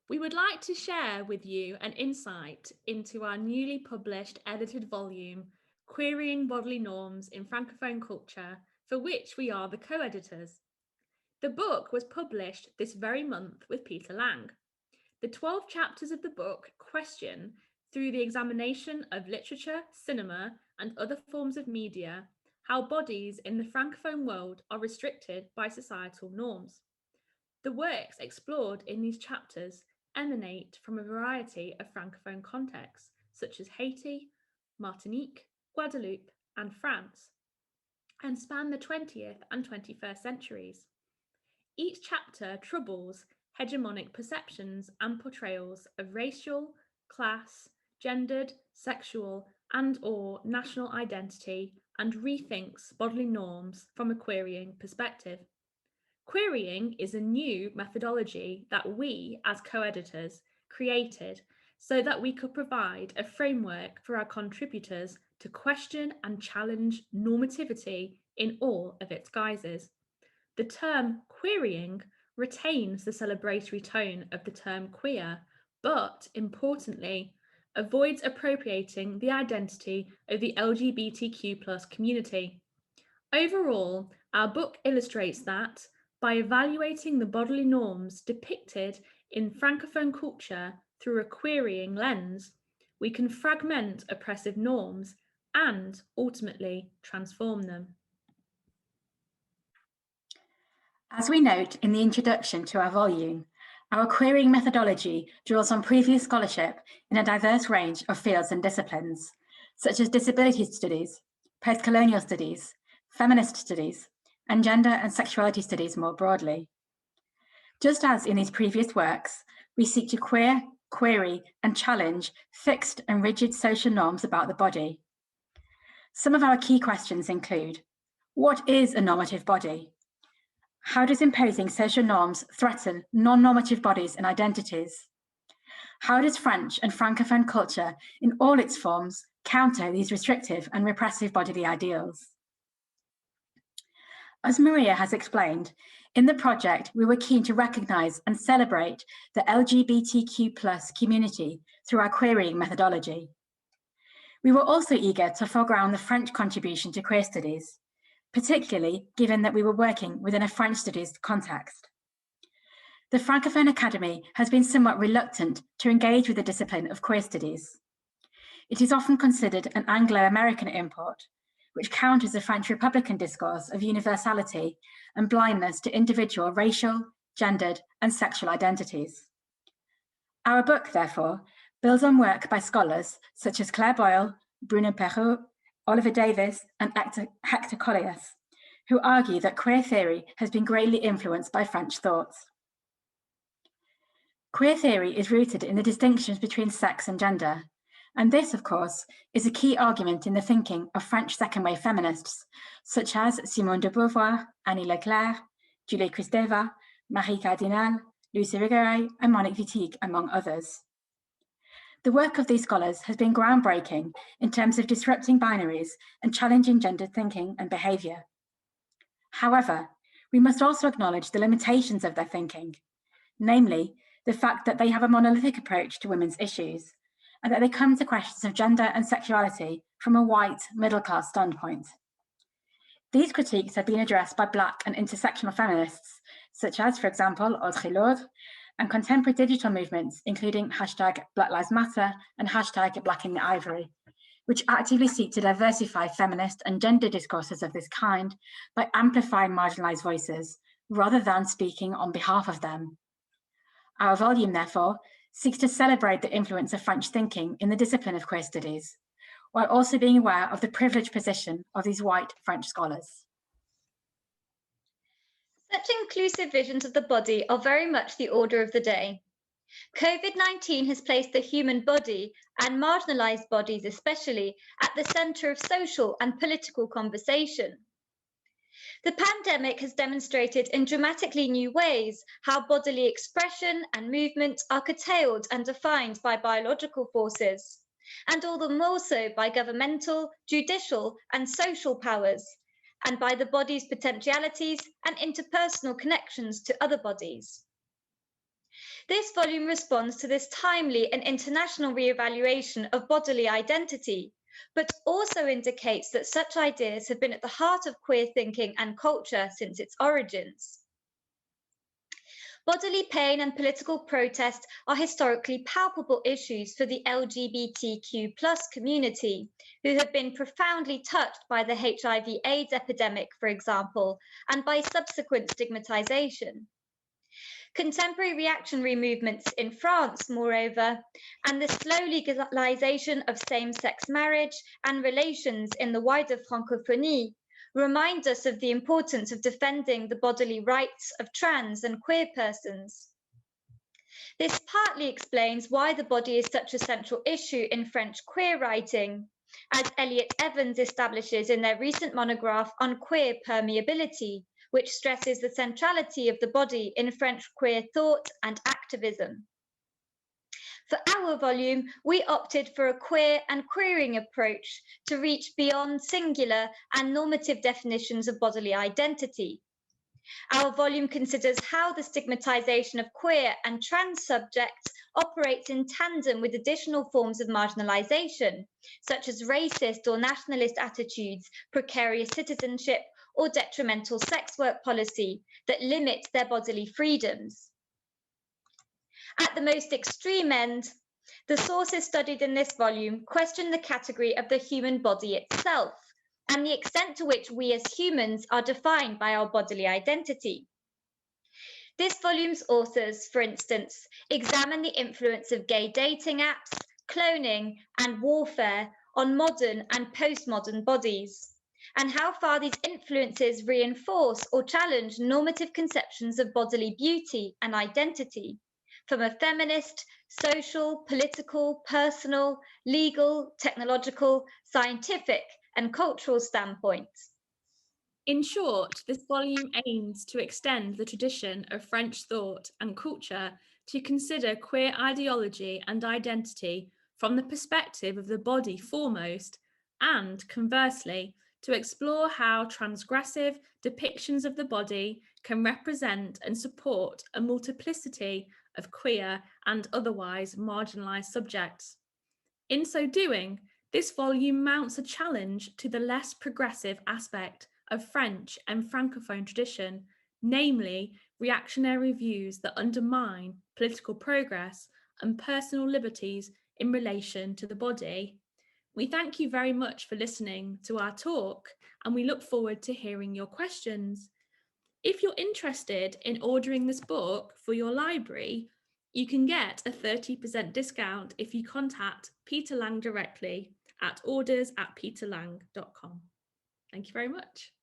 We would like to share with you an insight into our newly published edited volume, Querying Bodily Norms in Francophone Culture, for which we are the co-editors. The book was published this very month with Peter Lang. The 12 chapters of the book question, through the examination of literature, cinema, and other forms of media, how bodies in the Francophone world are restricted by societal norms. The works explored in these chapters emanate from a variety of Francophone contexts, such as Haiti, Martinique, Guadeloupe, and France, and span the 20th and 21st centuries. Each chapter troubles hegemonic perceptions and portrayals of racial, class, gendered, sexual, and/or national identity, and rethinks bodily norms from a querying perspective. Querying is a new methodology that we, as co-editors, created so that we could provide a framework for our contributors to question and challenge normativity in all of its guises. The term querying retains the celebratory tone of the term queer, but importantly, avoids appropriating the identity of the LGBTQ+ community. Overall, our book illustrates that, by evaluating the bodily norms depicted in Francophone culture through a querying lens, we can fragment oppressive norms and ultimately transform them. As we note in the introduction to our volume, our querying methodology draws on previous scholarship in a diverse range of fields and disciplines, such as disability studies, post-colonial studies, feminist studies, and gender and sexuality studies more broadly. Just as in these previous works, we seek to query, and challenge fixed and rigid social norms about the body. Some of our key questions include: what is a normative body? How does imposing social norms threaten non-normative bodies and identities? How does French and Francophone culture in all its forms counter these restrictive and repressive bodily ideals? As Maria has explained, in the project, we were keen to recognise and celebrate the LGBTQ+ community through our querying methodology. We were also eager to foreground the French contribution to queer studies, particularly given that we were working within a French studies context. The Francophone Academy has been somewhat reluctant to engage with the discipline of queer studies. It is often considered an Anglo-American import, which counters the French Republican discourse of universality and blindness to individual racial, gendered, and sexual identities. Our book, therefore, builds on work by scholars such as Claire Boyle, Bruno Perrault, Oliver Davis, and Hector Collias, who argue that queer theory has been greatly influenced by French thoughts. Queer theory is rooted in the distinctions between sex and gender, and this, of course, is a key argument in the thinking of French second-wave feminists, such as Simone de Beauvoir, Annie Leclerc, Julie Kristeva, Marie Cardinal, Lucy Irigaray, and Monique Wittig, among others. The work of these scholars has been groundbreaking in terms of disrupting binaries and challenging gendered thinking and behaviour. However, we must also acknowledge the limitations of their thinking, namely the fact that they have a monolithic approach to women's issues, and that they come to questions of gender and sexuality from a white, middle-class standpoint. These critiques have been addressed by Black and intersectional feminists, such as, for example, Audre Lorde, and contemporary digital movements, including #Black Lives Matter and #Black in the Ivory, which actively seek to diversify feminist and gender discourses of this kind by amplifying marginalized voices, rather than speaking on behalf of them. Our volume, therefore, seeks to celebrate the influence of French thinking in the discipline of queer studies, while also being aware of the privileged position of these white French scholars. Such inclusive visions of the body are very much the order of the day. COVID-19 has placed the human body, and marginalised bodies especially, at the centre of social and political conversation. The pandemic has demonstrated in dramatically new ways how bodily expression and movement are curtailed and defined by biological forces, and all the more so by governmental, judicial, and social powers, and by the body's potentialities and interpersonal connections to other bodies. This volume responds to this timely and international re-evaluation of bodily identity, but also indicates that such ideas have been at the heart of queer thinking and culture since its origins. Bodily pain and political protest are historically palpable issues for the LGBTQ+ community, who have been profoundly touched by the HIV/AIDS epidemic, for example, and by subsequent stigmatization. Contemporary reactionary movements in France, moreover, and the slow legalization of same-sex marriage and relations in the wider Francophonie remind us of the importance of defending the bodily rights of trans and queer persons. This partly explains why the body is such a central issue in French queer writing, as Elliot Evans establishes in their recent monograph on queer permeability, which stresses the centrality of the body in French queer thought and activism. For our volume, we opted for a queer and queering approach to reach beyond singular and normative definitions of bodily identity. Our volume considers how the stigmatization of queer and trans subjects operates in tandem with additional forms of marginalization, such as racist or nationalist attitudes, precarious citizenship, or detrimental sex work policy that limit their bodily freedoms. At the most extreme end, the sources studied in this volume question the category of the human body itself and the extent to which we as humans are defined by our bodily identity. This volume's authors, for instance, examine the influence of gay dating apps, cloning, and warfare on modern and postmodern bodies, and how far these influences reinforce or challenge normative conceptions of bodily beauty and identity from a feminist, social, political, personal, legal, technological, scientific, and cultural standpoint. In short, this volume aims to extend the tradition of French thought and culture to consider queer ideology and identity from the perspective of the body foremost, and conversely, to explore how transgressive depictions of the body can represent and support a multiplicity of queer and otherwise marginalised subjects. In so doing, this volume mounts a challenge to the less progressive aspect of French and Francophone tradition, namely reactionary views that undermine political progress and personal liberties in relation to the body. We thank you very much for listening to our talk, and we look forward to hearing your questions. If you're interested in ordering this book for your library, you can get a 30% discount if you contact Peter Lang directly at orders@peterlang.com. Thank you very much.